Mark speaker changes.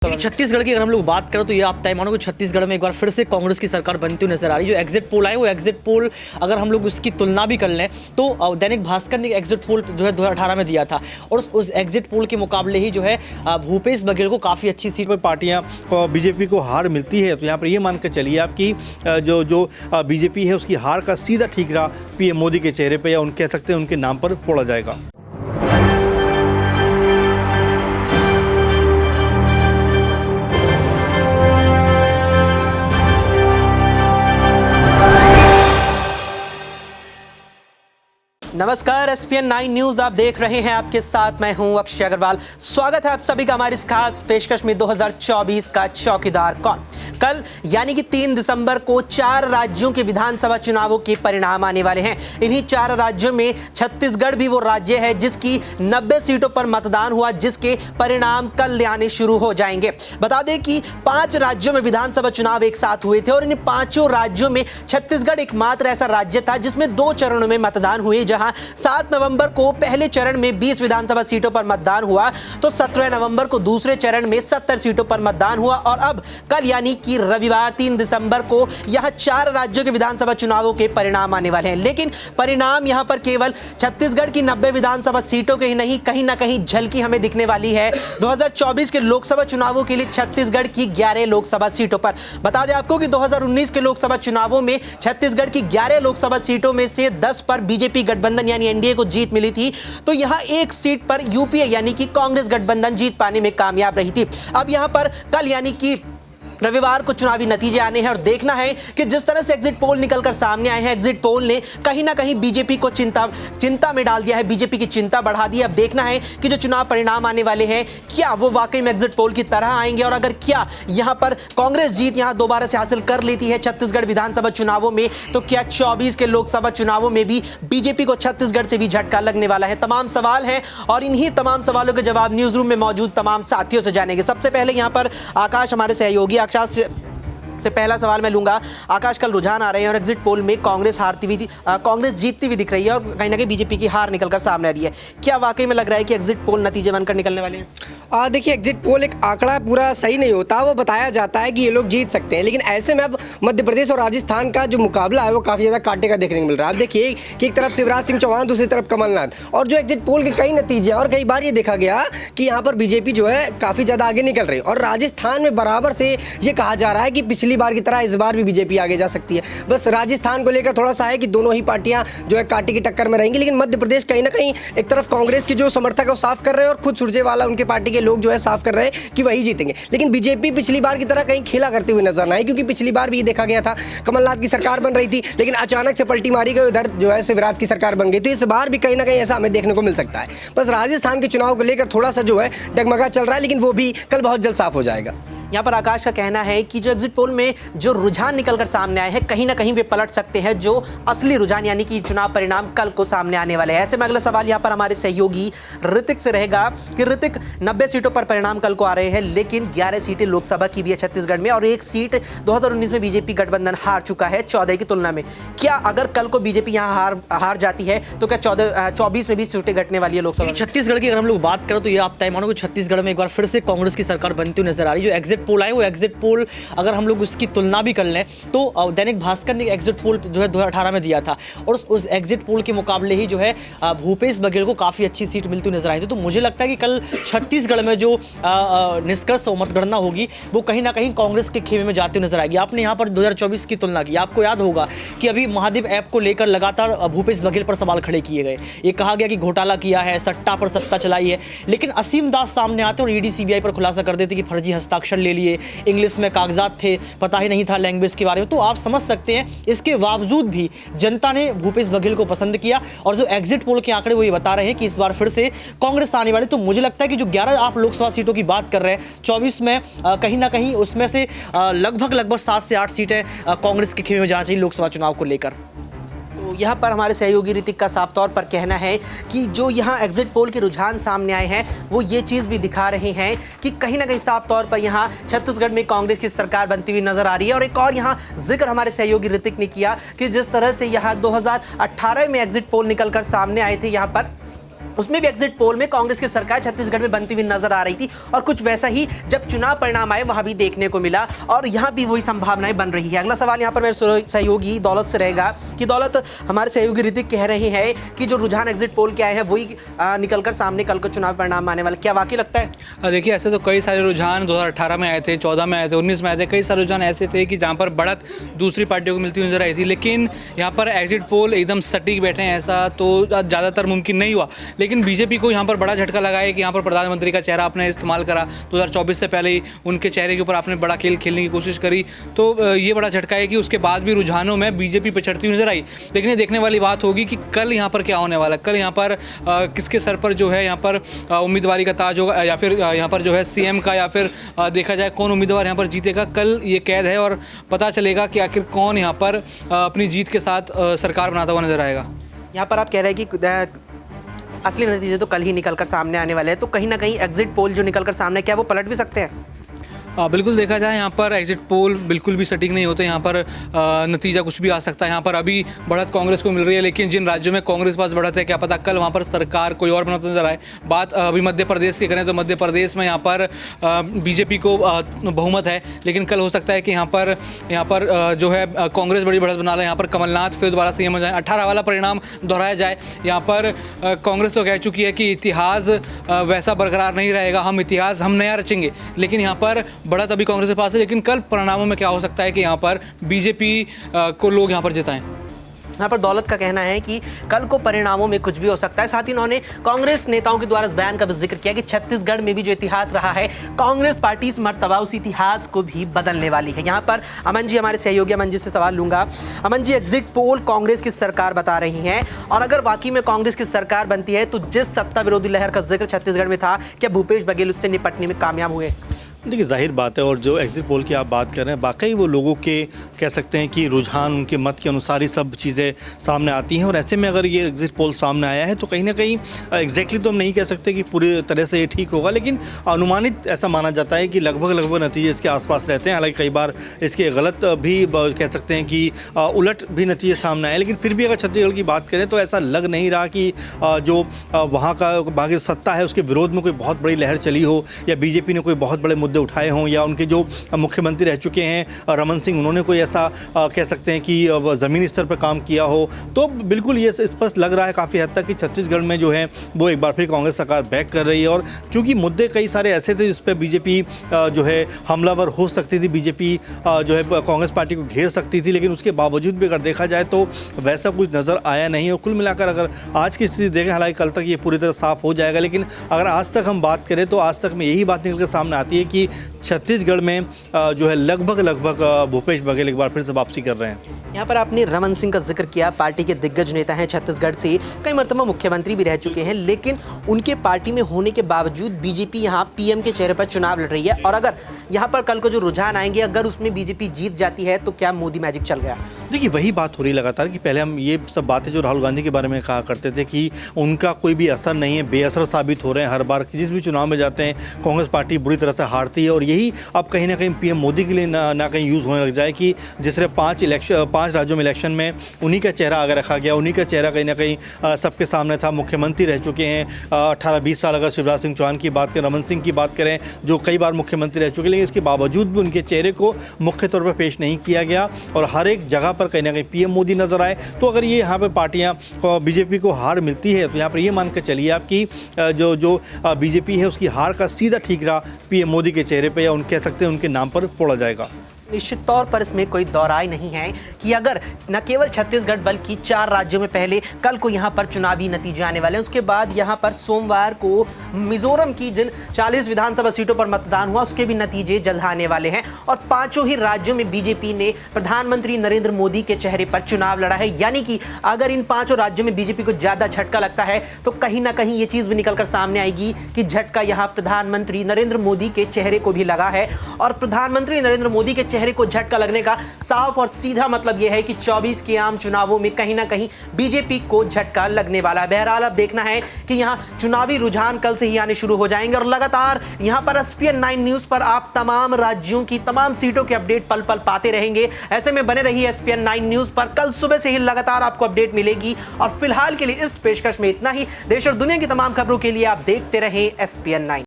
Speaker 1: छत्तीसगढ़ की अगर हम लोग बात करें तो ये आप तय मानो कि छत्तीसगढ़ में एक बार फिर से कांग्रेस की सरकार बनती हुई नजर आ रही है। जो एग्जिट पोल आए वो एग्जिट पोल अगर हम लोग उसकी तुलना भी कर लें तो दैनिक भास्कर ने एग्जिट पोल जो है 2018 में दिया था और उस एग्जिट पोल के मुकाबले ही जो है भूपेश बघेल को काफ़ी अच्छी सीट पर
Speaker 2: पार्टियां बीजेपी को हार मिलती है। तो यहाँ पर ये मान कर चलिए आपकी जो बीजेपी है उसकी हार का सीधा ठीकरा पीएम मोदी के चेहरे पर या कह सकते हैं उनके नाम पर फोड़ा जाएगा।
Speaker 3: नमस्कार, एसपीएन 9 न्यूज आप देख रहे हैं। आपके साथ मैं हूं अक्षय अग्रवाल। स्वागत है आप सभी का हमारी इस खास पेशकश में 2024 का चौकीदार कौन। कल यानी कि 3 दिसंबर को 4 राज्यों के विधानसभा चुनावों के परिणाम आने वाले हैं। इन्हीं 4 राज्यों में छत्तीसगढ़ भी वो राज्य है जिसकी 90 सीटों पर मतदान हुआ, जिसके परिणाम कल आने शुरू हो जाएंगे। बता दें कि 5 राज्यों में विधानसभा चुनाव एक साथ हुए थे और इन 5 राज्यों में छत्तीसगढ़ एकमात्र ऐसा राज्य था जिसमें 2 चरणों में मतदान हुए। जहां 7 नवंबर को पहले चरण में 20 विधानसभा सीटों पर मतदान हुआ तो 17 नवंबर को दूसरे चरण में 70 सीटों पर मतदान हुआ और अब कल यानी कि रविवार 3 दिसंबर को यहां 4 राज्यों के विधानसभा चुनावों के परिणाम आने वाले हैं। लेकिन परिणाम यहां पर केवल छत्तीसगढ़ की 90 विधानसभा सीटों के ही नहीं, कहीं ना कहीं झलकी हमें दिखने वाली है 2024 के लोकसभा चुनावों के लिए छत्तीसगढ़ की 11 लोकसभा सीटों पर। बता दें आपको कि 2019 के लोकसभा चुनावों में छत्तीसगढ़ की 11 लोकसभा सीटों में से 10 पर बीजेपी गठबंधन यानी एनडीए को जीत मिली थी, तो यहां एक सीट पर यूपीए यानी कि कांग्रेस गठबंधन जीत पाने में कामयाब रही थी। अब यहां पर कल यानी कि रविवार को चुनावी नतीजे आने हैं और देखना है कि जिस तरह से एग्जिट पोल निकलकर सामने आए हैं, एग्जिट पोल ने कहीं ना कहीं बीजेपी को चिंता में डाल दिया है, बीजेपी की चिंता बढ़ा दी है। अब देखना है कि जो चुनाव परिणाम आने वाले हैं क्या वो वाकई में एग्जिट पोल की तरह आएंगे और अगर क्या यहां पर कांग्रेस जीत यहां दोबारा से हासिल कर लेती है छत्तीसगढ़ विधानसभा चुनावों में, तो क्या 24 के लोकसभा चुनावों में भी बीजेपी को छत्तीसगढ़ से भी झटका लगने वाला है। तमाम सवाल हैं और इन्हीं तमाम सवालों के जवाब न्यूज रूम में मौजूद तमाम साथियों से जानेंगे। सबसे पहले यहां पर आकाश हमारे सहयोगी, से पहला सवाल मैं लूंगा। आकाश, कल रुझान आ रहे हैं और एग्जिट पोल में कांग्रेस जीतती हुई दिख रही है और कहीं ना कहीं बीजेपी की हार निकलकर सामने आ रही है। क्या वाकई में लग रहा है कि एग्जिट पोल नतीजे बनकर निकलने वाले हैं?
Speaker 4: देखिए, एग्जिट पोल एक आंकड़ा पूरा सही नहीं होता, वो बताया जाता है कि ये लोग जीत सकते हैं, लेकिन ऐसे में अब मध्य प्रदेश और राजस्थान का जो मुकाबला है वो काफ़ी ज़्यादा कांटे का देखने को मिल रहा है। आप देखिए कि एक तरफ शिवराज सिंह चौहान, दूसरी तरफ कमलनाथ, और जो एग्जिट पोल के कई नतीजे और कई बार ये देखा गया कि यहाँ पर बीजेपी जो है काफ़ी ज़्यादा आगे निकल रही है और राजस्थान में बराबर से ये कहा जा रहा है कि पिछली बार की तरह इस बार भी बीजेपी आगे जा सकती है। बस राजस्थान को लेकर थोड़ा सा है कि दोनों ही पार्टियां जो है कांटे की टक्कर में रहेंगी, लेकिन मध्य प्रदेश कहीं ना कहीं एक तरफ कांग्रेस की जो समर्थक है वो साफ कर रहे हैं और खुद सुरजेवाला उनके पार्टी के लोग जो है साफ कर रहे हैं कि वही जीतेंगे। लेकिन बीजेपी पिछली बार की तरह कहीं खेला करते हुए नजर ना आए, क्योंकि पिछली बार भी ये देखा गया था कमलनाथ की सरकार बन रही थी लेकिन अचानक से पलटी मारी गई, उधर जो है शिवराज की सरकार बन गई। तो इस बार भी कहीं ना कहीं ऐसा हमें देखने को मिल सकता है। बस राजस्थान के चुनाव को लेकर थोड़ा सा जो है डगमगा चल रहा है, लेकिन वो भी कल बहुत जल्द साफ हो जाएगा।
Speaker 3: यहाँ पर आकाश का कहना है कि जो एग्जिट पोल में जो रुझान निकलकर सामने आए हैं कहीं ना कहीं वे पलट सकते हैं जो असली रुझान यानी कि चुनाव परिणाम कल को सामने आने वाले हैं। ऐसे में अगला सवाल यहाँ पर हमारे सहयोगी ऋतिक से रहेगा कि ऋतिक, 90 सीटों पर परिणाम कल को आ रहे हैं, लेकिन 11 सीटें लोकसभा की भी है छत्तीसगढ़ में और एक सीट 2019 में बीजेपी गठबंधन हार चुका है 14 की तुलना में। क्या अगर कल को बीजेपी यहाँ हार जाती है तो क्या 24 में भी सीटें घटने वाली है लोकसभा?
Speaker 1: छत्तीसगढ़ की अगर हम लोग बात करें तो ये आप तय मानो कि छत्तीसगढ़ में एक बार फिर से कांग्रेस की सरकार बनती हुई नजर आ रही है। जो एग्जिट पोल आए वो एग्जिट पोल अगर हम लोग उसकी तुलना भी कर लें तो दैनिक भास्कर ने एग्जिट पोल जो है 2018 में दिया था और उस एग्जिट पोल के मुकाबले ही जो है भूपेश बघेल को काफ़ी अच्छी सीट मिलती हुई नजर आई थी। तो मुझे लगता है कि कल छत्तीसगढ़ में जो निष्कर्ष मतगणना होगी वो कहीं ना कहीं कांग्रेस के खेमे में जाती हुई नजर आएगी। आपने यहाँ पर 2024 की तुलना की, आपको याद होगा कि अभी महादेव ऐप को लेकर लगातार भूपेश बघेल पर सवाल खड़े किए गए। ये कहा गया कि घोटाला किया है, सट्टा पर सत्ता चलाई है, लेकिन असीम दास सामने आते और ईडी सीबीआई पर खुलासा कर देते कि फर्जी हस्ताक्षर ले लिए, इंग्लिश में कागजात थे, पता ही नहीं था लैंग्वेज के बारे में। तो आप समझ सकते हैं इसके बावजूद भी जनता ने भूपेश बघेल को पसंद किया और जो एग्जिट पोल के आंकड़े वो ये बता रहे हैं कि इस बार फिर से कांग्रेस आने वाली। तो मुझे लगता है कि जो 11 आप लोकसभा सीटों की बात कर रहे हैं, 24 में कहीं ना कहीं उसमें से लगभग 7 से 8 सीटें कांग्रेस के खेमे में जाना चाहिए लोकसभा चुनाव को लेकर।
Speaker 3: यहाँ पर हमारे सहयोगी ऋतिक का साफ तौर पर कहना है कि जो यहाँ एग्जिट पोल के रुझान सामने आए हैं वो ये चीज़ भी दिखा रहे हैं कि कहीं ना कहीं साफ तौर पर यहाँ छत्तीसगढ़ में कांग्रेस की सरकार बनती हुई नजर आ रही है। और एक और यहाँ जिक्र हमारे सहयोगी ऋतिक ने किया कि जिस तरह से यहाँ 2018 में एग्जिट पोल निकलकर सामने आए थे यहाँ पर उसमें भी एग्जिट पोल में कांग्रेस की सरकार छत्तीसगढ़ में बनती हुई नजर आ रही थी और कुछ वैसा ही जब चुनाव परिणाम आए वहां भी देखने को मिला और यहां भी वही संभावनाएं बन रही है। अगला सवाल यहां पर मेरे सहयोगी दौलत से रहेगा कि दौलत, हमारे सहयोगी ऋतिक कह रहे हैं कि जो रुझान एग्जिट पोल के आए हैं वही निकलकर सामने कल को चुनाव परिणाम आने वाले, क्या वाकई लगता है?
Speaker 5: देखिए, ऐसे तो कई सारे रुझान 2018 में आए थे, 14 में आए थे, 19 में आए थे। कई सारे रुझान ऐसे थे कि जहाँ पर बढ़त दूसरी पार्टियों को मिलती नजर आई थी, लेकिन यहाँ पर एग्जिट पोल एकदम सटीक बैठे हैं ऐसा तो ज़्यादातर मुमकिन नहीं हुआ। लेकिन बीजेपी को यहाँ पर बड़ा झटका लगा है कि यहाँ पर प्रधानमंत्री का चेहरा आपने इस्तेमाल करा, 2024 से पहले ही उनके चेहरे के ऊपर आपने बड़ा खेल खेलने की कोशिश करी, तो ये बड़ा झटका है कि उसके बाद भी रुझानों में बीजेपी पिछड़ती हुई नजर आई। लेकिन ये देखने वाली बात होगी कि कल यहाँ पर क्या होने वाला है, कल यहाँ पर किसके सर पर जो है यहाँ पर उम्मीदवारी का ताज होगा, या फिर यहाँ पर जो है सीएम का, या फिर देखा जाए कौन उम्मीदवार यहाँ पर जीतेगा। कल ये कैद है और पता चलेगा कि आखिर कौन यहाँ पर अपनी जीत के साथ सरकार बनाता हुआ नजर आएगा।
Speaker 3: यहाँ पर आप कह रहे हैं कि असली नतीजे तो कल ही निकलकर सामने आने वाले हैं, तो कहीं ना कहीं एग्जिट पोल जो निकलकर सामने, क्या वो पलट भी सकते हैं?
Speaker 5: बिल्कुल, देखा जाए यहाँ पर एग्जिट पोल बिल्कुल भी सटीक नहीं होते, यहाँ पर नतीजा कुछ भी आ सकता है। यहाँ पर अभी बढ़त कांग्रेस को मिल रही है, लेकिन जिन राज्यों में कांग्रेस पास बढ़त है, क्या पता कल वहाँ पर सरकार कोई और बनाता नजर आए। बात अभी मध्य प्रदेश की करें तो मध्य प्रदेश में यहाँ पर बीजेपी को बहुमत है, लेकिन कल हो सकता है कि यहाँ पर जो है कांग्रेस बड़ी बढ़त बना ले, यहाँ पर कमलनाथ फिर दोबारा सीएम हो जाए, 18 वाला परिणाम दोहराया जाए। यहाँ पर कांग्रेस तो कह चुकी है कि इतिहास वैसा बरकरार नहीं रहेगा, इतिहास हम नया रचेंगे, लेकिन यहाँ पर बढ़त अभी कांग्रेस के पास है। लेकिन कल परिणामों में क्या हो सकता है कि यहाँ पर बीजेपी को लोग यहाँ पर जिताएं।
Speaker 3: यहाँ पर दौलत का कहना है कि कल को परिणामों में कुछ भी हो सकता है। साथ ही उन्होंने कांग्रेस नेताओं के द्वारा इस बयान का भी जिक्र किया कि छत्तीसगढ़ में भी जो इतिहास रहा है, कांग्रेस पार्टी इस मर्तबा उस इतिहास को भी बदलने वाली है। यहाँ पर अमन जी, हमारे सहयोगी अमन जी से सवाल लूंगा। अमन जी, एग्जिट पोल कांग्रेस की सरकार बता रही है, और अगर वाकई में कांग्रेस की सरकार बनती है तो जिस सत्ता विरोधी लहर का जिक्र छत्तीसगढ़ में था, क्या भूपेश बघेल उससे निपटने में कामयाब हुए?
Speaker 2: देखिए, जाहिर बात है, और जो एग्जिट पोल की आप बात कर रहे हैं, वाकई वो लोगों के कह सकते हैं कि रुझान उनके मत के अनुसार ही सब चीज़ें सामने आती हैं। और ऐसे में अगर ये एग्जिट पोल सामने आया है तो कहीं ना कहीं एग्जैक्टली तो हम नहीं कह सकते कि पूरी तरह से ये ठीक होगा, लेकिन अनुमानित ऐसा माना जाता है कि लगभग नतीजे इसके आसपास रहते हैं। हालांकि कई बार इसके गलत भी कह सकते हैं कि उलट भी नतीजे सामने आए, लेकिन फिर भी अगर छत्तीसगढ़ की बात करें तो ऐसा लग नहीं रहा कि जो वहाँ की सत्ता है उसके विरोध में कोई बहुत बड़ी लहर चली हो, या बीजेपी ने कोई बहुत बड़े मुद्दे उठाए हों, या उनके जो मुख्यमंत्री रह चुके हैं रमन सिंह, उन्होंने कोई ऐसा कह सकते हैं कि ज़मीनी स्तर पर काम किया हो। तो बिल्कुल ये स्पष्ट लग रहा है काफ़ी हद तक कि छत्तीसगढ़ में जो है वो एक बार फिर कांग्रेस सरकार बैक कर रही है। और क्योंकि मुद्दे कई सारे ऐसे थे जिस पर बीजेपी जो है हमलावर हो सकती थी, बीजेपी जो है कांग्रेस पार्टी को घेर सकती थी, लेकिन उसके बावजूद भी अगर देखा जाए तो वैसा कुछ नज़र आया नहीं। और कुल मिलाकर अगर आज की स्थिति देखें, हालांकि कल तक ये पूरी तरह साफ हो जाएगा, लेकिन अगर आज तक हम बात करें तो आज तक में यही बात निकल कर सामने आती है कि छत्तीसगढ़ में जो है लगभग भूपेश बघेल एक बार फिर से वापसी कर रहे हैं।
Speaker 3: यहाँ पर आपने रमन सिंह का जिक्र किया, पार्टी के दिग्गज नेता हैं, छत्तीसगढ़ से कई मरतबा मुख्यमंत्री भी रह चुके हैं, लेकिन उनके पार्टी में होने के बावजूद बीजेपी यहाँ पीएम के चेहरे पर चुनाव लड़ रही है। और अगर यहाँ पर कल को जो रुझान आएंगे, अगर उसमें बीजेपी जीत जाती है तो क्या मोदी मैजिक चल गया?
Speaker 2: देखिए, वही बात हो रही लगातार कि पहले हम ये सब बातें जो राहुल गांधी के बारे में कहा करते थे कि उनका कोई भी असर नहीं है, बेअसर साबित हो रहे हैं। हर बार जिस भी चुनाव में जाते हैं कांग्रेस पार्टी बुरी तरह से हारती है, और यही अब कहीं ना कहीं पीएम मोदी के लिए ना कहीं यूज़ होने लग जाए कि जिस तरह 5 राज्यों में इलेक्शन में उन्हीं का चेहरा आगे रखा गया, उन्हीं का चेहरा कहीं ना कहीं सबके सामने था। मुख्यमंत्री रह चुके हैं 18-20 साल, अगर शिवराज सिंह चौहान की बात करें, रमन सिंह की बात करें जो कई बार मुख्यमंत्री रह चुके, लेकिन इसके बावजूद भी उनके चेहरे को मुख्य तौर पर पेश नहीं किया गया, और हर एक जगह पर कहीं ना कहीं पीएम मोदी नजर आए। तो अगर ये यहाँ पर पार्टियाँ बीजेपी को हार मिलती है तो यहाँ पर ये मान कर चलिए आपकी जो बीजेपी है उसकी हार का सीधा ठीकरा पीएम मोदी के चेहरे पर, या उन कह सकते हैं उनके नाम पर फोड़ा जाएगा।
Speaker 3: निश्चित तौर पर इसमें कोई दौराई नहीं है कि अगर न केवल छत्तीसगढ़ बल्कि 4 राज्यों में पहले कल को यहाँ पर चुनावी नतीजे आने वाले हैं, उसके बाद यहाँ पर सोमवार को मिजोरम की जिन 40 विधानसभा सीटों पर मतदान हुआ उसके भी नतीजे जल्द आने वाले हैं, और 5 ही राज्यों में बीजेपी ने प्रधानमंत्री नरेंद्र मोदी के चेहरे पर चुनाव लड़ा है। यानी कि अगर इन 5 राज्यों में बीजेपी को ज्यादा झटका लगता है तो कहीं ना कहीं ये चीज भी निकलकर सामने आएगी कि झटका यहाँ प्रधानमंत्री नरेंद्र मोदी के चेहरे को भी लगा है, और प्रधानमंत्री नरेंद्र मोदी के चेहरे को झटका लगने का साफ और सीधा मतलब यह है कि 24 के आम चुनावों में कहीं ना कहीं बीजेपी को झटका लगने वाला है। बहरहाल अब देखना है कि यहां चुनावी रुझान कल से ही आने शुरू हो जाएंगे और लगातार यहां पर SPN 9 न्यूज पर आप तमाम राज्यों की तमाम सीटों के अपडेट पल पल पाते रहेंगे। ऐसे में बने रहिए SPN 9 न्यूज पर, कल सुबह से ही लगातार आपको अपडेट मिलेगी। और फिलहाल के लिए इस पेशकश में इतना ही। देश और दुनिया की तमाम खबरों के लिए आप देखते रहें SPN 9।